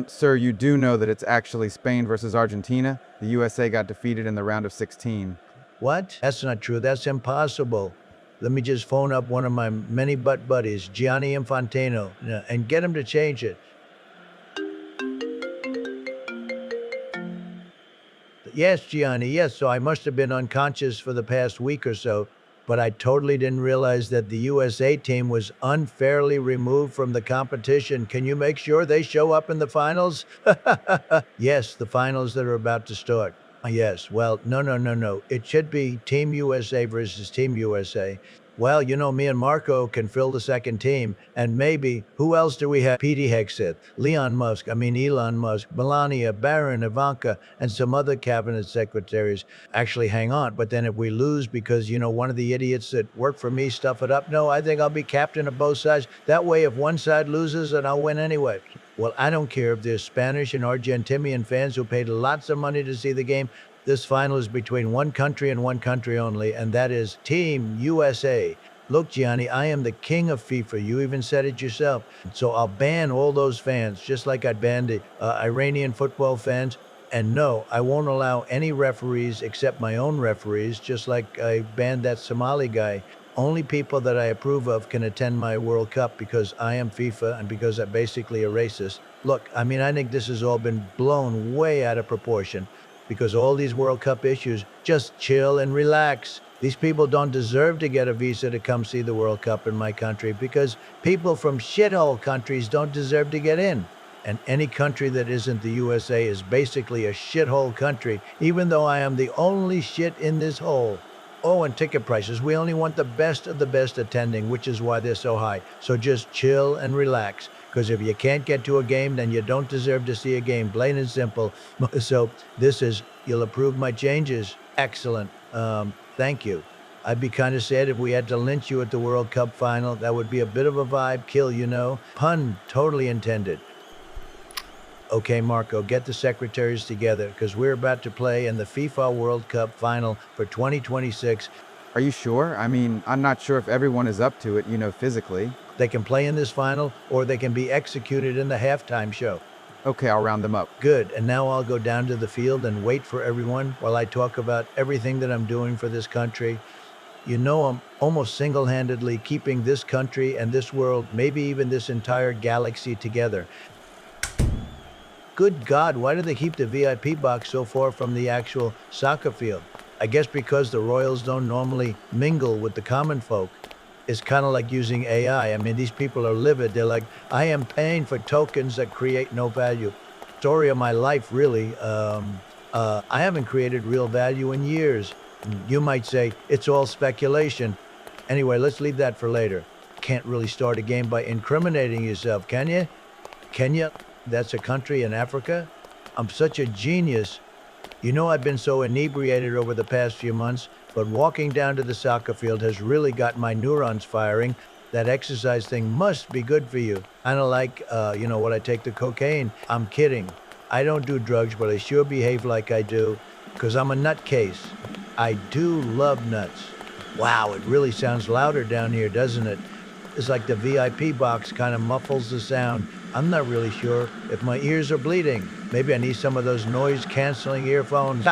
Sir, you do know that it's actually Spain versus Argentina? The USA got defeated in the round of 16. What? That's not true. That's impossible. Let me just phone up one of my many butt buddies, Gianni Infantino, and get him to change it. Yes, Gianni, yes, so I must have been unconscious for the past week or so, but I totally didn't realize that the USA team was unfairly removed from the competition. Can you make sure they show up in the finals? Yes, the finals that are about to start. Yes, well, no. It should be Team USA versus Team USA. Well, you know, me and Marco can fill the second team. And maybe, who else do we have? Petey Hegseth, Elon Musk, Melania, Barron, Ivanka, and some other cabinet secretaries. Actually, hang on. But then if we lose because, one of the idiots that work for me stuff it up, no, I think I'll be captain of both sides. That way, if one side loses, then I'll win anyway. Well, I don't care if there's Spanish and Argentinian fans who paid lots of money to see the game. This final is between one country and one country only, and that is Team USA. Look, Gianni, I am the king of FIFA. You even said it yourself. So I'll ban all those fans, just like I banned the Iranian football fans. And no, I won't allow any referees except my own referees, just like I banned that Somali guy. Only people that I approve of can attend my World Cup because I am FIFA and because I'm basically a racist. Look, I think this has all been blown way out of proportion. Because all these World Cup issues, just chill and relax. These people don't deserve to get a visa to come see the World Cup in my country because people from shithole countries don't deserve to get in. And any country that isn't the USA is basically a shithole country, even though I am the only shit in this hole. Oh, and ticket prices. We only want the best of the best attending, which is why they're so high. So just chill and relax. Because if you can't get to a game, then you don't deserve to see a game, plain and simple. So you'll approve my changes. Excellent. Thank you. I'd be kind of sad if we had to lynch you at the World Cup final. That would be a bit of a vibe kill, Pun totally intended. Okay, Marco, get the secretaries together because we're about to play in the FIFA World Cup final for 2026. Are you sure? I mean, I'm not sure if everyone is up to it, physically. They can play in this final or they can be executed in the halftime show. Okay, I'll round them up. Good, and now I'll go down to the field and wait for everyone while I talk about everything that I'm doing for this country. I'm almost single-handedly keeping this country and this world, maybe even this entire galaxy together. Good God, why do they keep the VIP box so far from the actual soccer field? I guess because the royals don't normally mingle with the common folk. It's kind of like using AI. I mean, these people are livid. They're like, I am paying for tokens that create no value. Story of my life, really. I haven't created real value in years. You might say it's all speculation. Anyway, let's leave that for later. Can't really start a game by incriminating yourself, can you? Kenya? That's a country in Africa? I'm such a genius. I've been so inebriated over the past few months, but walking down to the soccer field has really got my neurons firing. That exercise thing must be good for you. Kind of like, when I take the cocaine. I'm kidding. I don't do drugs, but I sure behave like I do, because I'm a nutcase. I do love nuts. Wow, it really sounds louder down here, doesn't it? It's like the VIP box kind of muffles the sound. I'm not really sure if my ears are bleeding. Maybe I need some of those noise-canceling earphones.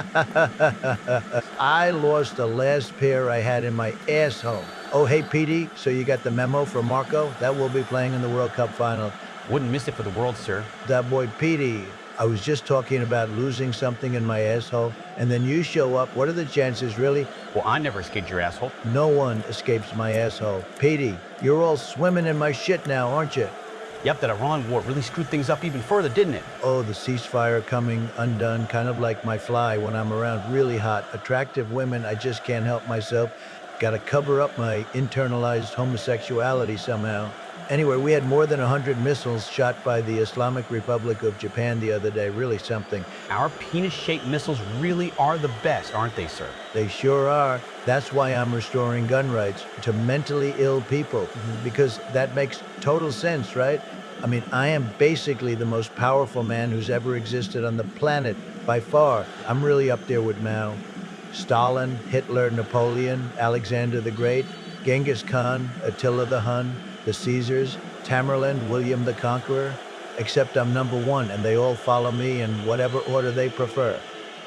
I lost the last pair I had in my asshole. Oh, hey, Petey, so you got the memo from Marco? That will be playing in the World Cup final. Wouldn't miss it for the world, sir. That boy, Petey. I was just talking about losing something in my asshole, and then you show up. What are the chances, really? Well, I never escaped your asshole. No one escapes my asshole. Petey, you're all swimming in my shit now, aren't you? Yep, that Iran war really screwed things up even further, didn't it? Oh, the ceasefire coming undone, kind of like my fly when I'm around really hot, attractive women. I just can't help myself. Gotta cover up my internalized homosexuality somehow. Anyway, we had more than 100 missiles shot by the Islamic Republic of Japan the other day. Really something. Our penis-shaped missiles really are the best, aren't they, sir? They sure are. That's why I'm restoring gun rights to mentally ill people, because that makes total sense, right? I mean, I am basically the most powerful man who's ever existed on the planet, by far. I'm really up there with Mao, Stalin, Hitler, Napoleon, Alexander the Great, Genghis Khan, Attila the Hun, the Caesars, Tamerlane, William the Conqueror, except I'm number one and they all follow me in whatever order they prefer.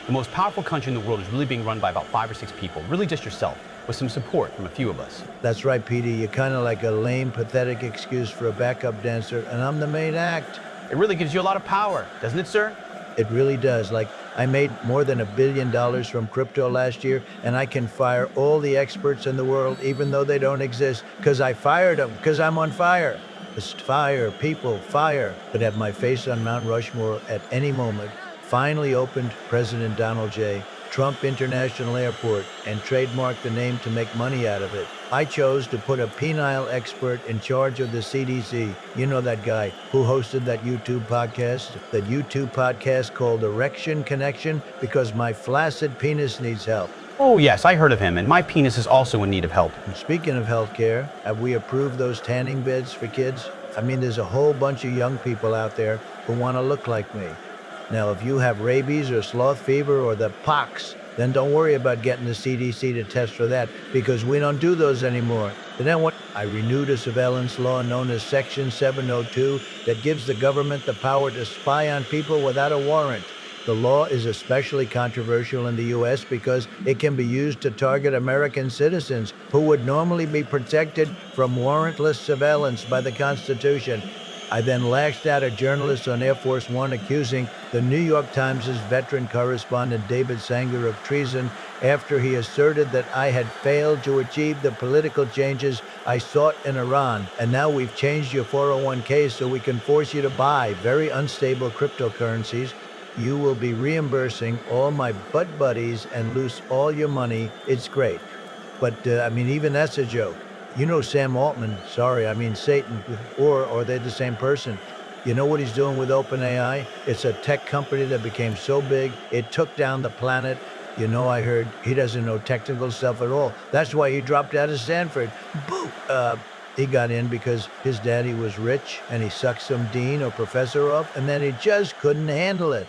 The most powerful country in the world is really being run by about 5 or 6 people, really just yourself, with some support from a few of us. That's right, Petey. You're kind of like a lame, pathetic excuse for a backup dancer, and I'm the main act. It really gives you a lot of power, doesn't it, sir? It really does. Like, I made more than $1 billion from crypto last year, and I can fire all the experts in the world, even though they don't exist, because I fired them, because I'm on fire. Just fire, people, fire. Could have my face on Mount Rushmore at any moment. Finally opened President Donald J. Trump International Airport and trademarked the name to make money out of it. I chose to put a penile expert in charge of the CDC. You know that guy who hosted that YouTube podcast called Erection Connection, because my flaccid penis needs help. Oh yes, I heard of him, and my penis is also in need of help. And speaking of healthcare, have we approved those tanning beds for kids? I mean, there's a whole bunch of young people out there who want to look like me. Now, if you have rabies or sloth fever or the pox, then don't worry about getting the CDC to test for that, because we don't do those anymore. And then what? I renewed a surveillance law known as Section 702 that gives the government the power to spy on people without a warrant. The law is especially controversial in the U.S. because it can be used to target American citizens who would normally be protected from warrantless surveillance by the Constitution. I then lashed out at journalists on Air Force One accusing the New York Times' veteran correspondent David Sanger of treason after he asserted that I had failed to achieve the political changes I sought in Iran. And now we've changed your 401k so we can force you to buy very unstable cryptocurrencies. You will be reimbursing all my butt buddies and lose all your money. It's great. But, even that's a joke. You know Sam Altman, Satan, or are they the same person? You know what he's doing with OpenAI? It's a tech company that became so big, it took down the planet. You know, I heard he doesn't know technical stuff at all. That's why he dropped out of Stanford. Boo! He got in because his daddy was rich and he sucked some dean or professor up, and then he just couldn't handle it.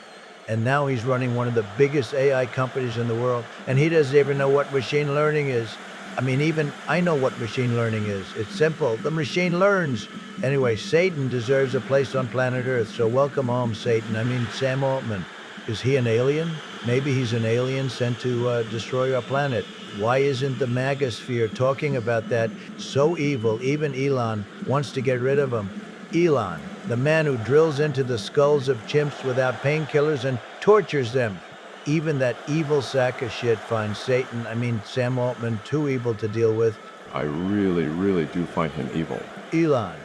And now he's running one of the biggest AI companies in the world, and he doesn't even know what machine learning is. I mean, even I know what machine learning is. It's simple. The machine learns. Anyway, Satan deserves a place on planet Earth, so welcome home, Satan. I mean, Sam Altman. Is he an alien? Maybe he's an alien sent to destroy our planet. Why isn't the magosphere talking about that? So evil, even Elon wants to get rid of him. Elon, the man who drills into the skulls of chimps without painkillers and tortures them. Even that evil sack of shit finds Sam Altman, too evil to deal with. I really, really do find him evil. Elon,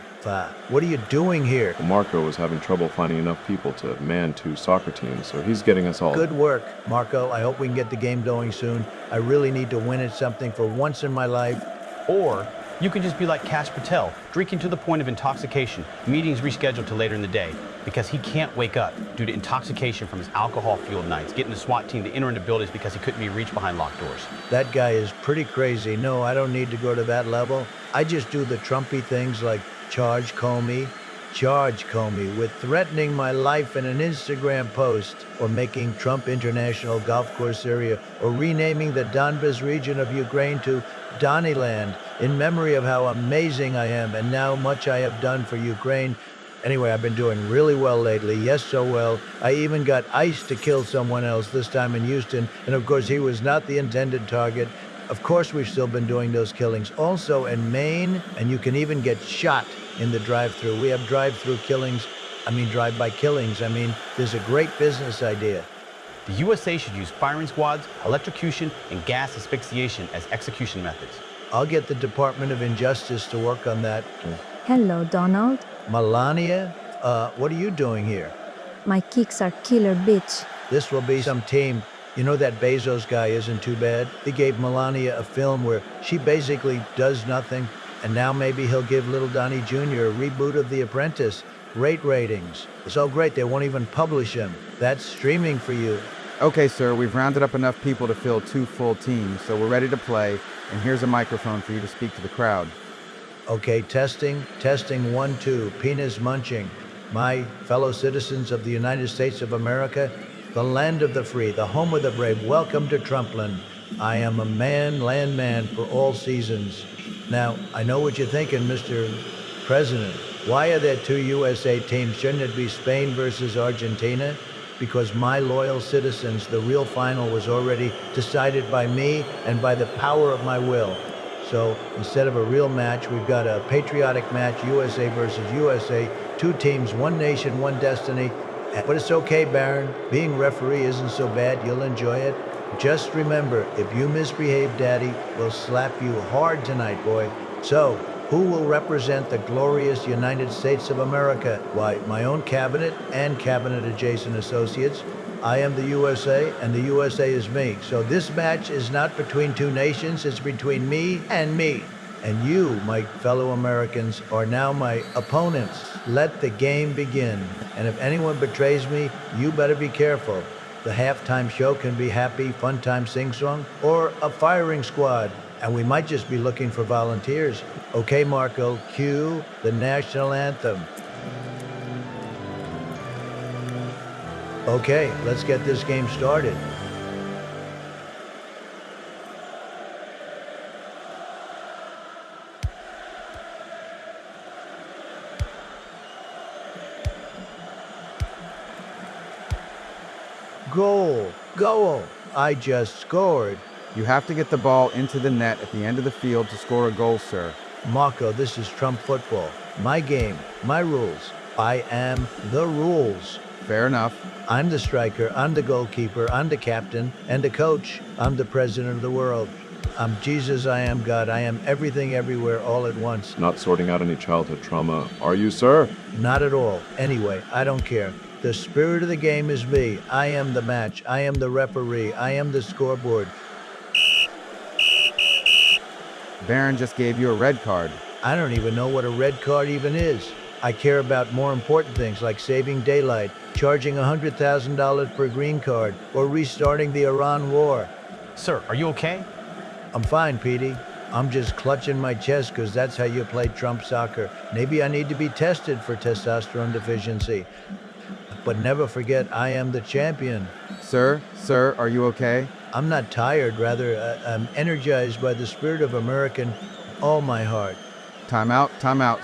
what are you doing here? Well, Marco was having trouble finding enough people to man 2 soccer teams, so he's getting us all. Good work, Marco. I hope we can get the game going soon. I really need to win at something for once in my life. Or you can just be like Kash Patel, drinking to the point of intoxication, meetings rescheduled to later in the day, because he can't wake up due to intoxication from his alcohol-fueled nights, getting the SWAT team to enter into buildings because he couldn't be reached behind locked doors. That guy is pretty crazy. No, I don't need to go to that level. I just do the Trumpy things like charge Comey with threatening my life in an Instagram post, or making Trump International Golf Course area, or renaming the Donbas region of Ukraine to Donnyland in memory of how amazing I am and how much I have done for Ukraine. Anyway, I've been doing really well lately. Yes, so well. I even got ICE to kill someone else, this time in Houston, and of course he was not the intended target. Of course we've still been doing those killings. Also in Maine, and you can even get shot in the drive-thru. We have drive-thru killings. Drive-by killings. There's a great business idea. The USA should use firing squads, electrocution, and gas asphyxiation as execution methods. I'll get the Department of Injustice to work on that. Hello, Donald. Melania, what are you doing here? My kicks are killer, bitch. This will be some team. You know that Bezos guy isn't too bad? He gave Melania a film where she basically does nothing, and now maybe he'll give little Donnie Jr. a reboot of The Apprentice. Great ratings. So great they won't even publish him. That's streaming for you. Okay, sir, we've rounded up enough people to fill 2 full teams, so we're ready to play, and here's a microphone for you to speak to the crowd. Okay, testing, 1, 2, penis munching. My fellow citizens of the United States of America, the land of the free, the home of the brave, welcome to Trumpland. I am a landman for all seasons. Now, I know what you're thinking, Mr. President. Why are there 2 USA teams? Shouldn't it be Spain versus Argentina? Because my loyal citizens, the real final was already decided by me and by the power of my will. So instead of a real match, we've got a patriotic match, USA versus USA, 2 teams, 1 nation, 1 destiny. But it's okay, Baron. Being referee isn't so bad. You'll enjoy it. Just remember, if you misbehave, Daddy will slap you hard tonight, boy. So, who will represent the glorious United States of America? Why, my own cabinet and cabinet-adjacent associates. I am the USA, and the USA is me. So this match is not between 2 nations, it's between me and me. And you, my fellow Americans, are now my opponents. Let the game begin. And if anyone betrays me, you better be careful. The halftime show can be happy, fun time sing-song, or a firing squad. And we might just be looking for volunteers. Okay, Marco, cue the national anthem. Okay, let's get this game started. Goal. I just scored. You have to get the ball into the net at the end of the field to score a goal, sir. Marco, this is Trump football. My game, my rules. I am the rules. Fair enough. I'm the striker, I'm the goalkeeper, I'm the captain, and the coach. I'm the president of the world. I'm Jesus, I am God. I am everything, everywhere, all at once. Not sorting out any childhood trauma, are you, sir? Not at all. Anyway, I don't care. The spirit of the game is me. I am the match. I am the referee. I am the scoreboard. Baron just gave you a red card. I don't even know what a red card even is. I care about more important things like saving daylight, charging $100,000 per green card, or restarting the Iran war. Sir, are you okay? I'm fine, Petey. I'm just clutching my chest because that's how you play Trump soccer. Maybe I need to be tested for testosterone deficiency. But never forget, I am the champion. Sir, are you okay? I'm not tired, rather, I'm energized by the spirit of America in all my heart. Time out.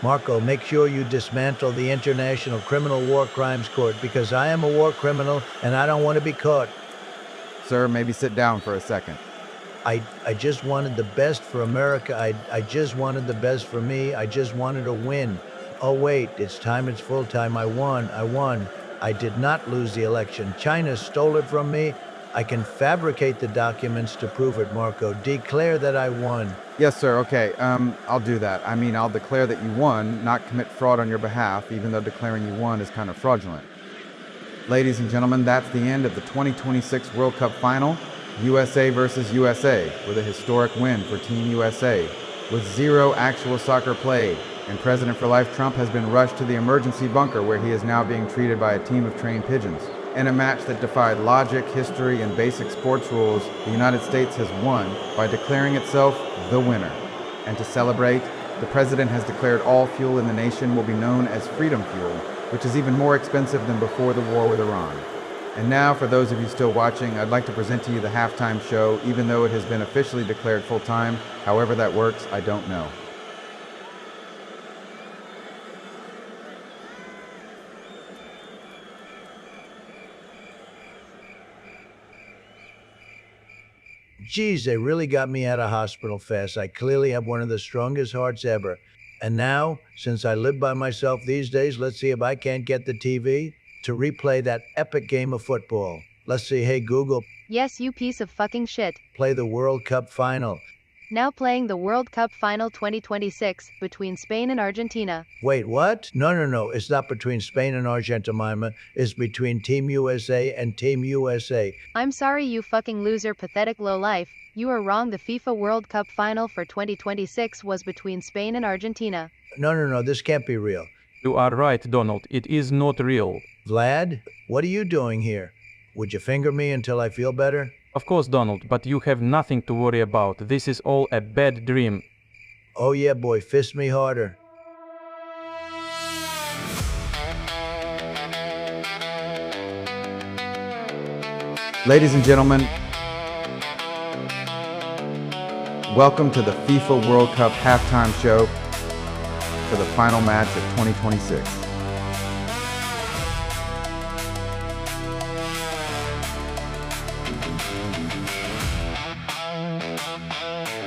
Marco, make sure you dismantle the International Criminal War Crimes Court because I am a war criminal and I don't want to be caught. Sir, maybe sit down for a second. I just wanted the best for America. I just wanted the best for me. I just wanted to win. Oh wait, it's full time. I won. I did not lose the election. China stole it from me. I can fabricate the documents to prove it, Marco. Declare that I won. Yes, sir, okay, I'll do that. I mean, I'll declare that you won, not commit fraud on your behalf, even though declaring you won is kind of fraudulent. Ladies and gentlemen, that's the end of the 2026 World Cup Final, USA versus USA, with a historic win for Team USA, with 0 actual soccer played, and President-for-Life Trump has been rushed to the emergency bunker where he is now being treated by a team of trained pigeons. In a match that defied logic, history, and basic sports rules, the United States has won by declaring itself the winner. And to celebrate, the president has declared all fuel in the nation will be known as freedom fuel, which is even more expensive than before the war with Iran. And now, for those of you still watching, I'd like to present to you the halftime show, even though it has been officially declared full-time. However that works, I don't know. Geez, they really got me out of hospital fast. I clearly have one of the strongest hearts ever. And now, since I live by myself these days, let's see if I can't get the TV to replay that epic game of football. Let's see, hey Google, Yes, you piece of fucking shit. play the World Cup final. Now playing the World Cup Final 2026 between Spain and Argentina. Wait, what? No. It's not between Spain and Argentina. It's between Team USA and Team USA. I'm sorry, you fucking loser, pathetic lowlife. You are wrong. The FIFA World Cup Final for 2026 was between Spain and Argentina. No. This can't be real. You are right, Donald. It is not real. Vlad, what are you doing here? Would you finger me until I feel better? Of course, Donald, but you have nothing to worry about. This is all a bad dream. Oh yeah, boy, fist me harder. Ladies and gentlemen, welcome to the FIFA World Cup halftime show for the final match of 2026.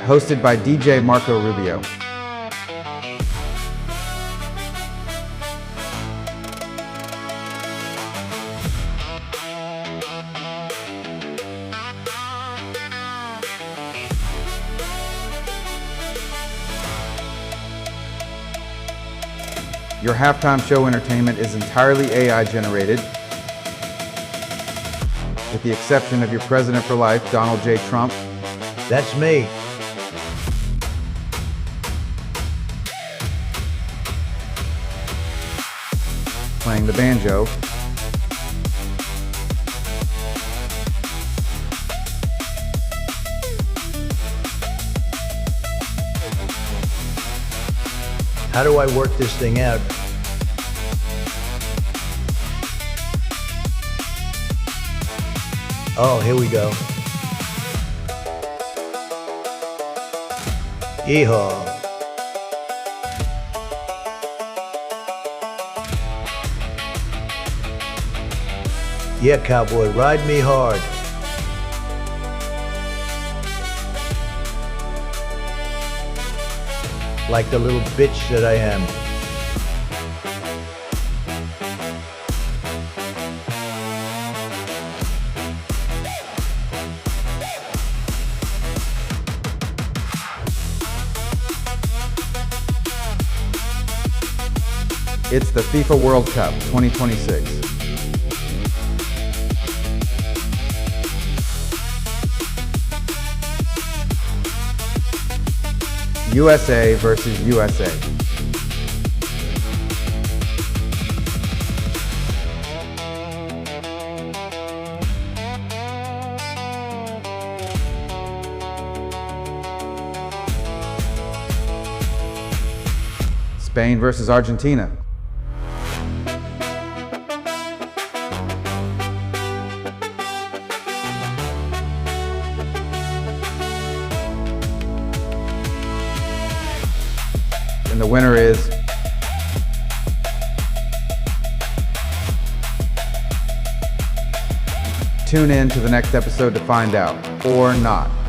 Hosted by DJ Marco Rubio. Your halftime show entertainment is entirely AI generated, with the exception of your president for life, Donald J. Trump. That's me. Playing the banjo. How do I work this thing out? Oh, here we go. Yeehaw. Yeah, cowboy, ride me hard. Like the little bitch that I am. It's the FIFA World Cup 2026. USA versus USA. Spain versus Argentina. And the winner is tune in to the next episode to find out, or not.